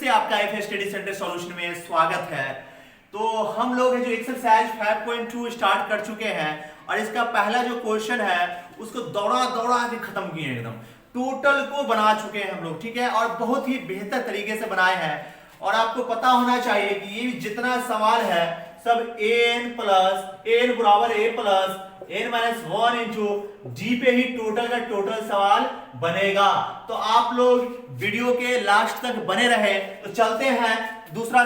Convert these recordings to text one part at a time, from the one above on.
से आपका F study centre solution में स्वागत है। तो हम लोग जो एक्सरसाइज 5.2 स्टार्ट कर चुके हैं और इसका पहला जो क्वेश्चन है उसको दौड़ा दौड़ा के खत्म किए एकदम टोटल को बना चुके हैं हम लोग, ठीक है, और बहुत ही बेहतर तरीके से बनाए हैं। और आपको पता होना चाहिए कि ये जितना सवाल है सब एन बराबर ए प्लस n माइनस 1 इंटू जी पे ही टोटल का टोटल सवाल बनेगा। तो आप लोग वीडियो के लास्ट तक बने रहे। तो चलते हैं दूसरा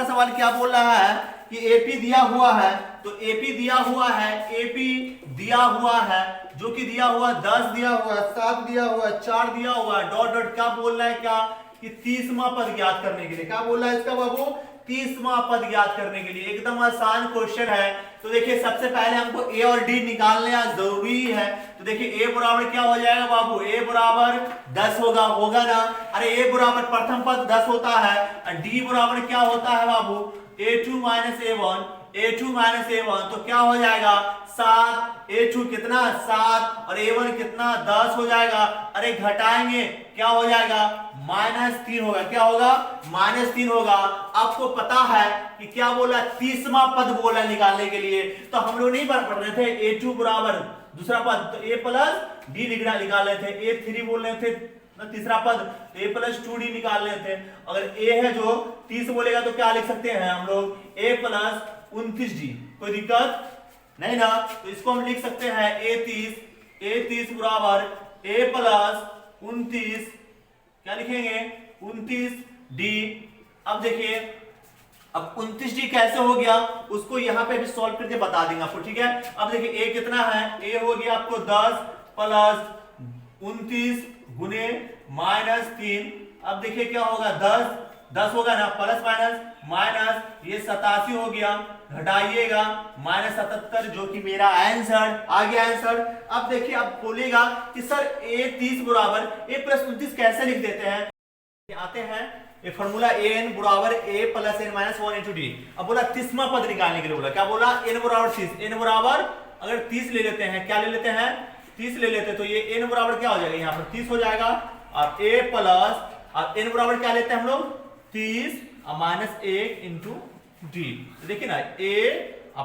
सवाल क्या बोल रहा है कि एपी दिया हुआ है। तो एपी दिया हुआ है, एपी दिया हुआ है जो कि दिया हुआ 10 दिया हुआ, 7 दिया हुआ, 4 दिया हुआ, डॉट डॉट क्या बोल रहा है क्या कि 30वां पद ज्ञात करने के लिए। क्या बोल रहा है इसका बाबू? 30वां पद ज्ञात करने के लिए। एकदम आसान क्वेश्चन है। तो देखिए सबसे पहले हमको ए और डी निकालना जरूरी है। तो देखिए ए बराबर क्या हो जाएगा बाबू? ए बराबर 10 होगा ना? अरे ए बराबर प्रथम पद 10 होता है और डी बराबर क्या होता है बाबू? a2 minus a1, a2 minus a1 तो क्या हो जाएगा? 7, a2 कितना 7 और a1 कितना 10 हो जाएगा। अरे घटाएंगे क्या हो जाएगा? -3 होगा। क्या होगा? -3 होगा। आपको पता है कि क्या बोला? 30वां पद बोला निकालने के लिए। तो हम लोग नहीं पढ़ रहे थे a2 बराबर दूसरा पद तो a प्लस डी निकाल रहे थे, a3 बोल रहे थे तीसरा पद a प्लस 2d निकाल रहे थे। अगर a है जो 30 बोलेगा तो क्या लिख सकते हैं हम लोग? a plus 29d। कोई दिक्कत नहीं ना? तो इसको हम लिख सकते हैं a30 बराबर a प्लस 29, क्या लिखेंगे? 29d। अब देखिए अब 29d कैसे हो गया उसको यहाँ पे भी सॉल्व करके बता देंगे आपको, ठीक है। अब देखिए a कितना है? a हो गया आपको 10 प्लस 29 गुने -3। अब देखिए क्या होगा? 10 होगा ना, प्लस माइनस ये 87 हो गया, घटाइएगा -77 जो कि मेरा आंसर आ गया आंसर। अब देखिए अब बोलेगा कि सर a30 बराबर a प्लस 29 कैसे लिख देते हैं? आते हैं ये फॉर्मूला an बराबर a plus n minus 1 into D. अब बोला 30वां पद निकालने के लिए बोला। क्या बोला? n बराबर 30, n बराबर अगर 30 ले लेते हैं, क्या ले लेते हैं? 30 ले लेते हैं तो ये n बराबर क्या हो जाएगा? यहाँ पर 30 हो जाएगा और a प्लस और n बराबर क्या लेते हैं हम लोग? 30 और -1 इंटू डी। देखिए ना a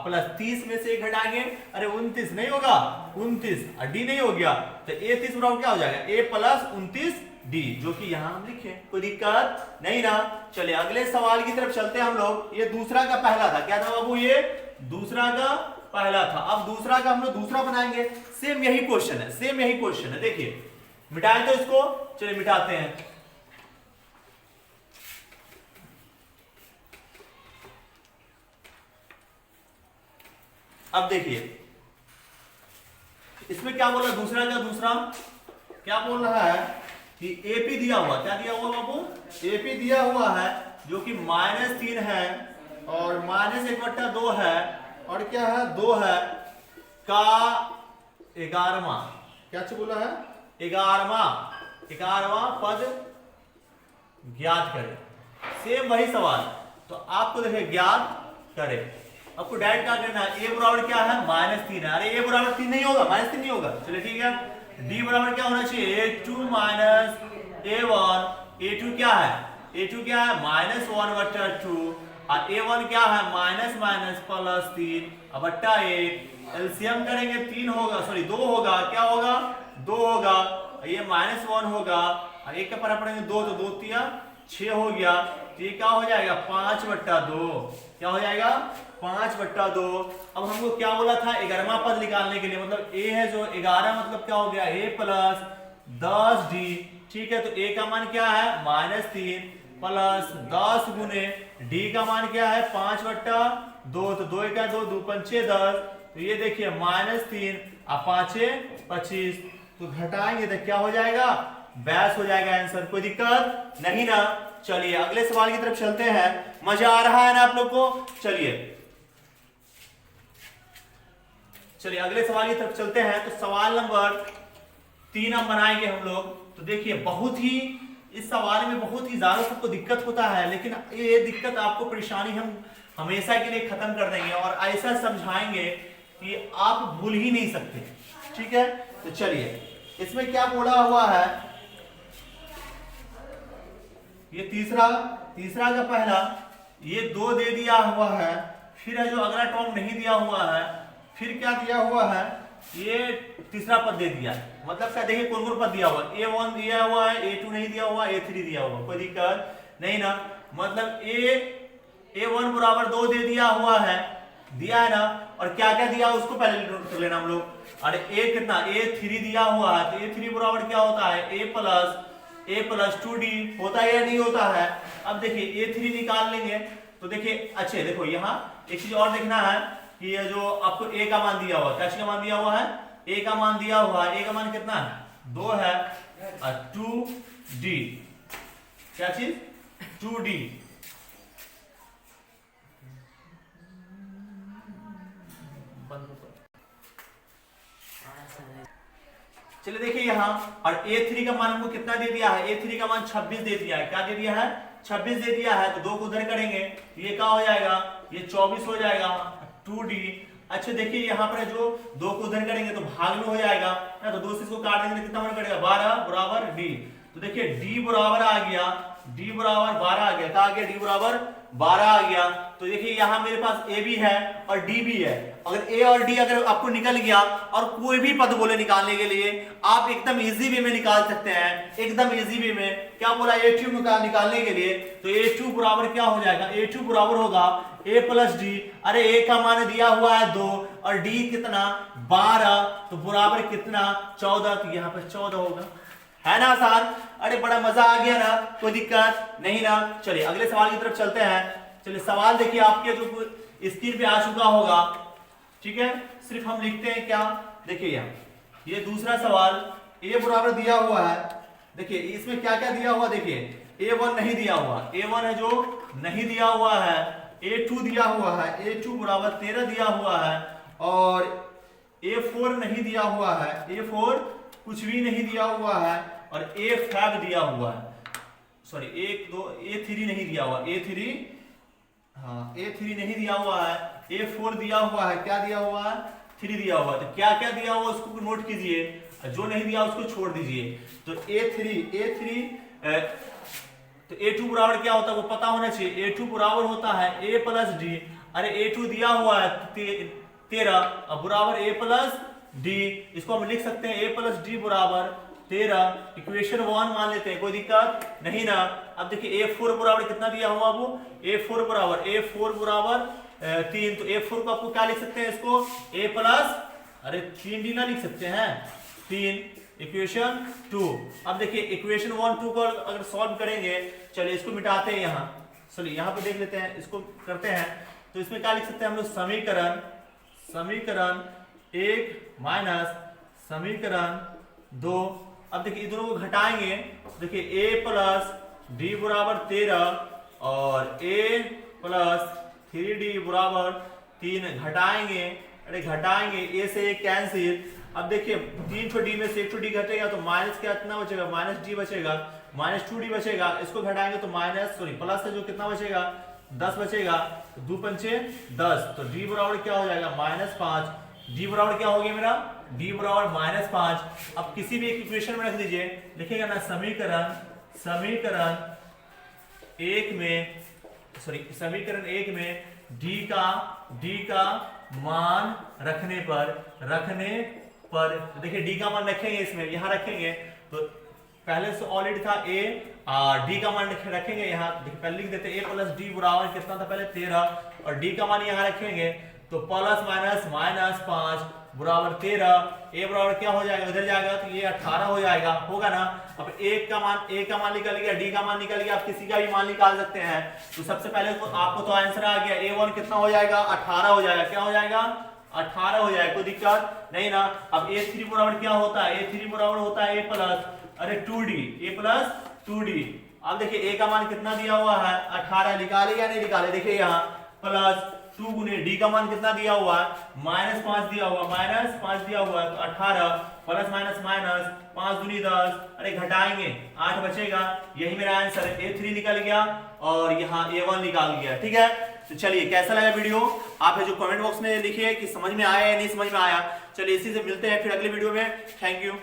प्लस 30 में से घटाएंगे, अरे 29 नहीं होगा, 29 और डी नहीं हो गया तो a30 बराबर क्या हो जाएगा? a प्लस 29d जो कि यहां हम लिखे। कोई दिक्कत नहीं ना? चलिए अगले सवाल की तरफ चलते हैं हम लोग। ये दूसरा का पहला था। क्या था बाबू? ये दूसरा का पहला था। अब दूसरा का हम लोग दूसरा बनाएंगे। सेम यही क्वेश्चन है, देखिए मिटाएं तो इसको। चलिए मिटाते हैं। अब देखिए इसमें क्या बोला? दूसरा का दूसरा क्या बोल रहा है कि एपी दिया हुआ, क्या दिया हुआ बाबू? एपी दिया हुआ है जो कि -3 है और -1/2 है और क्या है? 2 है का 11वां, क्या बोला है? 11वां पद ज्ञात करे। सेम वही सवाल। तो आपको देखिए ज्ञात करे, आपको डायरेक्ट क्या करना है? a बराबर क्या है? -3 है। अरे a बराबर 3 नहीं होगा, -3 नहीं होगा। चलिए ठीक है। d बराबर क्या होना चाहिए? a2 minus a1। a2 क्या है? a2 क्या है? -1/2 और a1 क्या है? -3 बट्टा 1। एलसीएम करेंगे 3 होगा, सॉरी 2 होगा। क्या होगा? 2 होगा। ये -1 होगा और एक का परा पड़ेंगे 2 तो 2 3 6 हो गया। तो ये क्या हो जाएगा? 5/2। क्या हो जाएगा? 5/2। अब हमको क्या बोला था? 11वां पद निकालने के लिए, मतलब a है जो 11 मतलब क्या हो गया? a प्लस 10d, ठीक है। तो a का मान क्या है? -3 प्लस 10 गुने d का मान क्या है? 5/2। तो 2 का 2 2 5 10। तो ये देखिए -3 और 5 25 तो घटाएंगे तो क्या हो जाएगा? 22 हो जाएगा आंसर। कोई दिक्कत नहीं ना? चलिए अगले सवाल की तरफ चलते हैं। मजा आ रहा है ना आप लोग को? चलिए अगले सवाल की तरफ चलते हैं। तो सवाल नंबर 3 हम बनाएंगे हम लोग। तो देखिए बहुत ही इस सवाल में बहुत ही ज्यादा सबको दिक्कत होता है, लेकिन ये दिक्कत आपको परेशानी हम हमेशा के लिए खत्म कर देंगे और ऐसा समझाएंगे कि आप भूल ही नहीं सकते, ठीक है। तो चलिए इसमें क्या बोला हुआ है, ये तीसरा तीसरा का पहला, ये 2 दे दिया हुआ है, फिर है जो अगला टर्म नहीं दिया हुआ है, फिर क्या दिया हुआ है, ये तीसरा पद दे दिया। मतलब क्या देखिए कौन कौन पद दिया हुआ, A1 दिया हुआ है, A2 नहीं दिया हुआ, A3 दिया हुआ, कोई दिक्कत नहीं ना। मतलब A1 बराबर 2 दे दिया हुआ है, दिया है ना, और क्या क्या दिया उसको पहले नोट कर लेना हम लोग। अरे A कितना, A3 दिया हुआ है, तो A3 बराबर क्या होता है, A प्लस 2D होता है या नहीं होता है। अब देखिए A3 निकाल लेंगे तो देखिए अच्छे, देखो यहाँ एक चीज और देखना है कि ये जो आपको A का मान दिया हुआ, क्या का मान दिया हुआ है, A का मान दिया हुआ है, A का मान कितना है, 2 है, और 2D, क्या चीज, 2D। चलिए देखिए यहाँ, और A3 का मान हमको कितना दे दिया है, A3 का मान 26 दे दिया है, क्या दे दिया है, 26 दे दिया है। तो 2 को उधर करेंगे, ये क्या हो जाएगा, ये 24 हो जाएगा, 2D। अच्छा देखिए यहाँ पर जो 2 को उधर करेंगे तो भाग में हो जाएगा ना, तो 2 से इसको काट देंगे तो कितना होना पड़ेगा, 12 बराबर D। तो देखिए D बराबर आ गया, D बराबर 12 आ गया, क्या आ गया, D बराबर 12 आ गया। तो देखिए यहाँ मेरे पास A भी है और D भी है। अगर A और D अगर आपको निकल गया, और कोई भी पद बोले निकालने के लिए, आप एकदम इजी वे में निकाल सकते हैं, एकदम इजी वे में। क्या बोला, A2 निकालने के लिए, तो A2 बराबर क्या हो जाएगा, A2 बराबर होगा A प्लस D। अरे A का मान दिया हुआ है 2 और D कितना 12, तो बराबर कितना 14, तो यहाँ पर 14 होगा, है ना आसान। अरे बड़ा मजा आ गया ना, कोई दिक्कत नहीं ना। चलिए अगले सवाल की तरफ चलते हैं। चलिए सवाल देखिए आपके जो स्क्रीन पे आ चुका होगा, ठीक है, सिर्फ हम लिखते हैं क्या, देखिए यहाँ ये दूसरा सवाल, A बराबर दिया हुआ है, देखिए इसमें क्या क्या दिया हुआ, देखिए A1 नहीं दिया हुआ, A1 है जो नहीं दिया हुआ है, A2 दिया हुआ है, A2 बराबर 13 दिया हुआ है, और A4 नहीं दिया हुआ है, A4 कुछ भी नहीं दिया हुआ है, और A5 दिया हुआ है, सॉरी A3 नहीं दिया हुआ, A3 नहीं दिया हुआ है, A4 दिया हुआ है, क्या दिया हुआ है, 3 दिया हुआ है। तो क्या क्या दिया हुआ उसको नोट कीजिए, जो नहीं दिया उसको छोड़ दीजिए। तो A3 तो A2 बराबर क्या होता है वो पता होना चाहिए, A2 बराबर होता है A प्लस D। अरे A2 दिया हुआ है 13, अब बराबर A प्लस D, इसको हम लिख सकते हैं A प्लस D बराबर 13, इक्वेशन 1 मान लेते हैं, कोई दिक्कत नहीं ना। अब देखिए A4 बराबर कितना दिया हुआ, वो A4 बराबर 3, तो A4 को आपको क्या लिख सकते हैं, इसको A प्लस, अरे 3D ना लिख सकते हैं, 3, इक्वेशन 2। अब देखिए इक्वेशन 1 2 को अगर सॉल्व करेंगे, चलिए इसको मिटाते हैं यहाँ, चलिए यहाँ पे देख लेते हैं, इसको करते हैं। तो इसमें क्या लिख सकते हैं हम लोग, समीकरण 1 माइनस समीकरण 2। अब देखिए दोनों को घटाएंगे, देखिए A प्लस D बराबर 13 और A प्लस 3D बराबर 3, घटाएंगे, अरे घटाएंगे, A से कैंसिल। अब देखिए 3 D में से 1 D घटेगा तो माइनस कितना बचेगा, माइनस D बचेगा, माइनस 2D बचेगा, इसको घटाएंगे तो प्लस है जो कितना बचेगा, 10 बचेगा, 2 पंचे 10, तो D बराबर क्या हो जाएगा, -5। D बराबर क्या हो गया मेरा, D बराबर -5। अब किसी भी एक इक्वेशन में रख दीजिए, लिखेगा ना समीकरण 1 में D का मान रखने पर देखिए D का मान रखेंगे, इसमें यहाँ रखेंगे, तो पहले से ऑलरेडी था A, D का मान रखेंगे यहाँ, पहले लिख देते A प्लस D बराबर कितना था पहले 13, और D का मान यहाँ रखेंगे, तो प्लस माइनस 5 बराबर 13, A बराबर क्या हो जाएगा, उधर जाएगा तो ये 18 हो जाएगा, होगा ना। अब A का मान निकल गया, D का मान निकल गया, आप किसी का भी मान निकाल सकते हैं। तो सबसे पहले तो आपको तो आंसर आ गया, A1 कितना हो जाएगा, 18 हो जाएगा, क्या हो जाएगा, 18 हो जाएगा, कोई दिक्कत नहीं ना। अब A3 बराबर क्या होता है, A3 बराबर होता है A प्लस, अरे 2D। अब देखिए A का मान कितना दिया हुआ है, 18, निकाले या नहीं निकाले, देखिए यहाँ प्लस 2 गुने D का मान कितना दिया हुआ है, -5 दिया हुआ, -5 दिया हुआ है, तो 18 प्लस माइनस 5 दूनी 10, अरे घटाएंगे 8 बचेगा, यही मेरा आंसर है, A3 निकल गया और यहाँ A1 निकाल गया, ठीक है। तो चलिए कैसा लगा वीडियो, आप है जो कमेंट बॉक्स में लिखिए कि समझ में आया या नहीं समझ में आया। चलिए इसी से मिलते हैं फिर अगले वीडियो में, थैंक यू।